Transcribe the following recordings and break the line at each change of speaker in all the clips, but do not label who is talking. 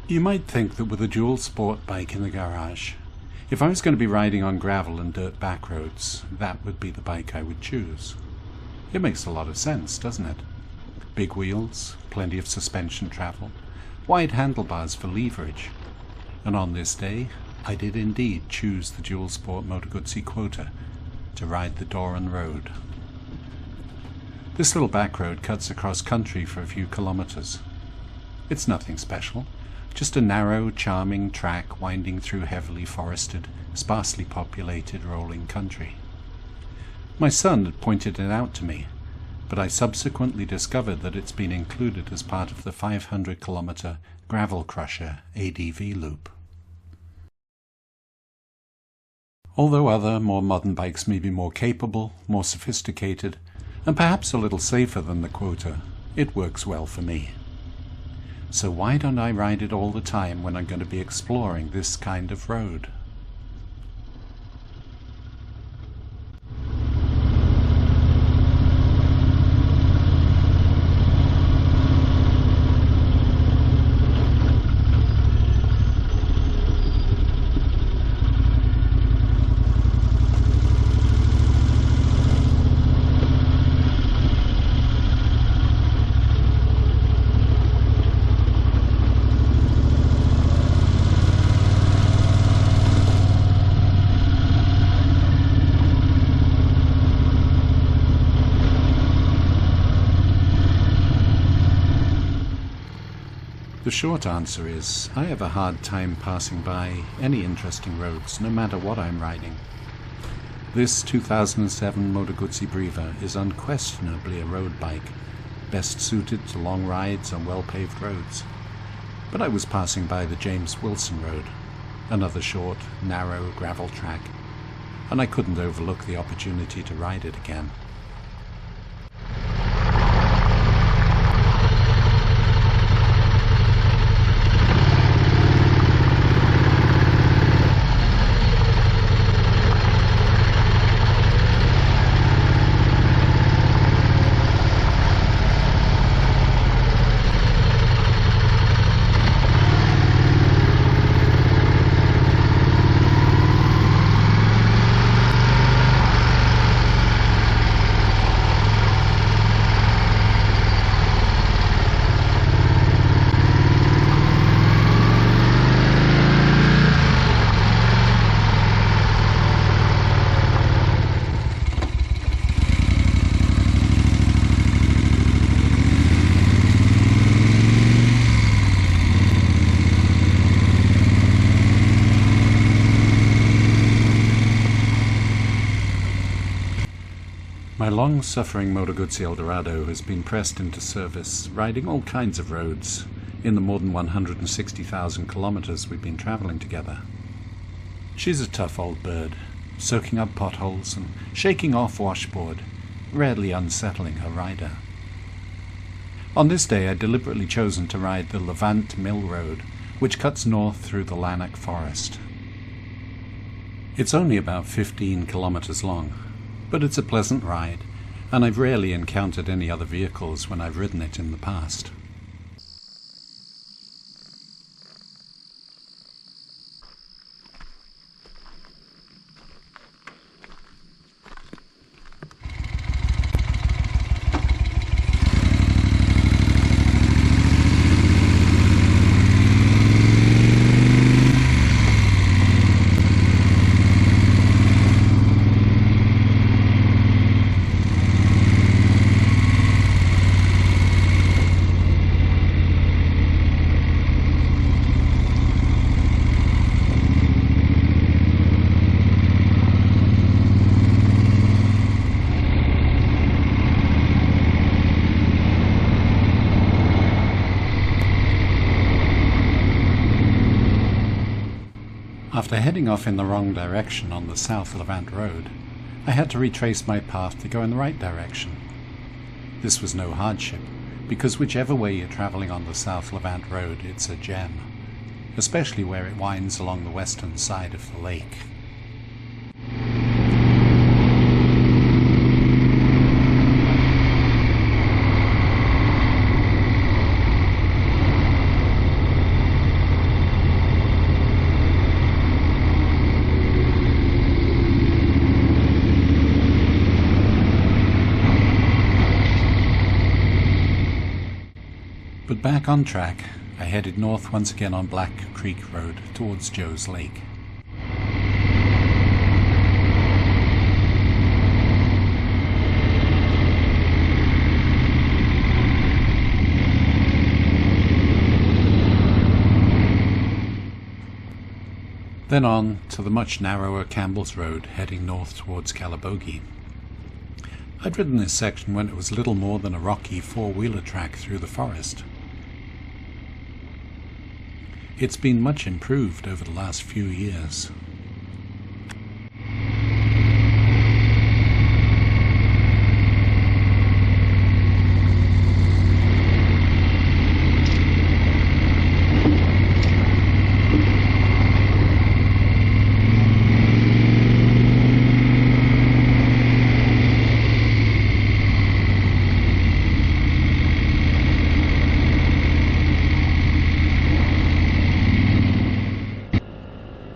You might think that with a dual sport bike in the garage, if I was going to be riding on gravel and dirt back roads, that would be the bike I would choose. It makes a lot of sense, doesn't it? Big wheels, plenty of suspension travel, wide handlebars for leverage. And on this day, I did indeed choose the dual sport Moto Guzzi Quota to ride the Doran Road. This little back road cuts across country for a few kilometers. It's nothing special. Just a narrow, charming track winding through heavily forested, sparsely populated rolling country. My son had pointed it out to me, but I subsequently discovered that it's been included as part of the 500-kilometer Gravel Crusher ADV loop. Although other, more modern bikes may be more capable, more sophisticated, and perhaps a little safer than the Quota, it works well for me. So why don't I ride it all the time when I'm going to be exploring this kind of road? The short answer is, I have a hard time passing by any interesting roads, no matter what I'm riding. This 2007 Moto Guzzi Briva is unquestionably a road bike, best suited to long rides on well-paved roads. But I was passing by the James Wilson Road, another short, narrow gravel track, and I couldn't overlook the opportunity to ride it again. My long-suffering Moto Guzzi Eldorado has been pressed into service, riding all kinds of roads in the more than 160,000 kilometers we've been traveling together. She's a tough old bird, soaking up potholes and shaking off washboard, rarely unsettling her rider. On this day I deliberately chosen to ride the Levant Mill Road, which cuts north through the Lanark Forest. It's only about 15 kilometers long, but it's a pleasant ride, and I've rarely encountered any other vehicles when I've ridden it in the past. After heading off in the wrong direction on the South Levant Road, I had to retrace my path to go in the right direction. This was no hardship, because whichever way you're travelling on the South Levant Road, it's a gem, especially where it winds along the western side of the lake. But back on track, I headed north once again on Black Creek Road towards Joe's Lake. Then on to the much narrower Campbell's Road heading north towards Calabogie. I'd ridden this section when it was little more than a rocky four-wheeler track through the forest. It's been much improved over the last few years.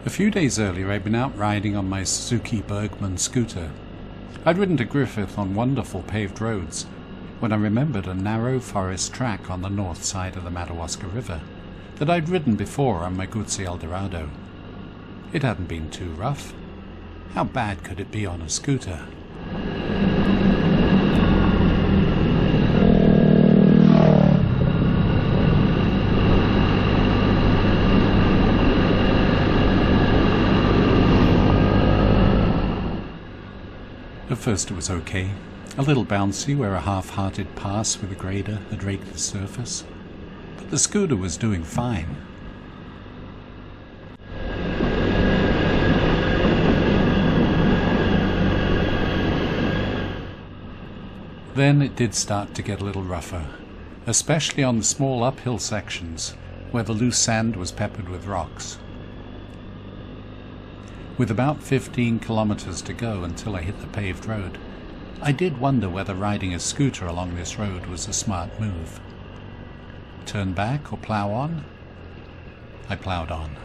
A few days earlier I'd been out riding on my Suzuki Bergman scooter. I'd ridden to Griffith on wonderful paved roads when I remembered a narrow forest track on the north side of the Madawaska River that I'd ridden before on my Guzzi Eldorado. It hadn't been too rough. How bad could it be on a scooter? At first it was okay, a little bouncy where a half-hearted pass with a grader had raked the surface, but the scooter was doing fine. Then it did start to get a little rougher, especially on the small uphill sections where the loose sand was peppered with rocks. With about 15 kilometers to go until I hit the paved road, I did wonder whether riding a scooter along this road was a smart move. Turn back or plough on? I ploughed on.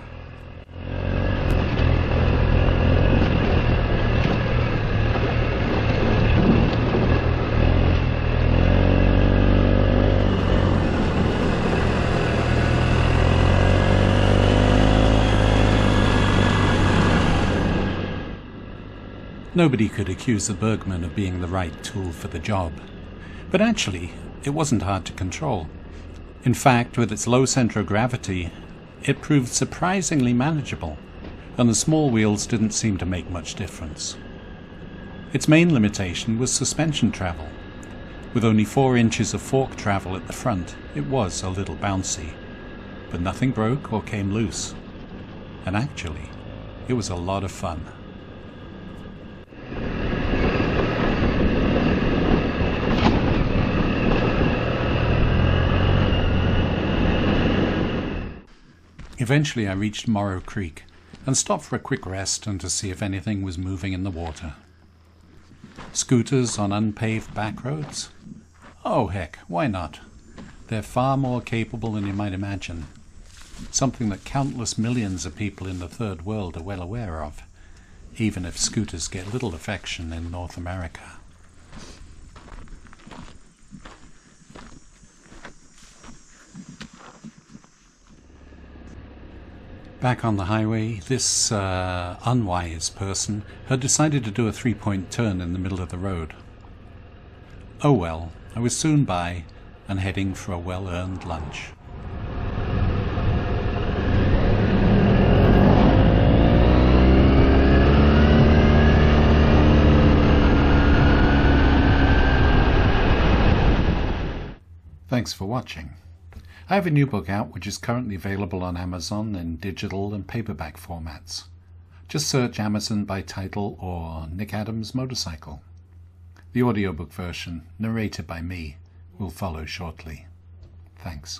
Nobody could accuse the Bergman of being the right tool for the job. But actually, it wasn't hard to control. In fact, with its low centre of gravity, it proved surprisingly manageable, and the small wheels didn't seem to make much difference. Its main limitation was suspension travel. With only 4 inches of fork travel at the front, it was a little bouncy, but nothing broke or came loose. And actually, it was a lot of fun. Eventually I reached Morrow Creek and stopped for a quick rest and to see if anything was moving in the water. Scooters on unpaved back roads? Oh heck, why not? They're far more capable than you might imagine. Something that countless millions of people in the third world are well aware of, even if scooters get little affection in North America. Back on the highway, this unwise person had decided to do a 3-point turn in the middle of the road. Oh well, I was soon by and heading for a well-earned lunch. Thanks for watching. I have a new book out which is currently available on Amazon in digital and paperback formats. Just search Amazon by title or Nick Adams Motorcycle. The audiobook version, narrated by me, will follow shortly. Thanks.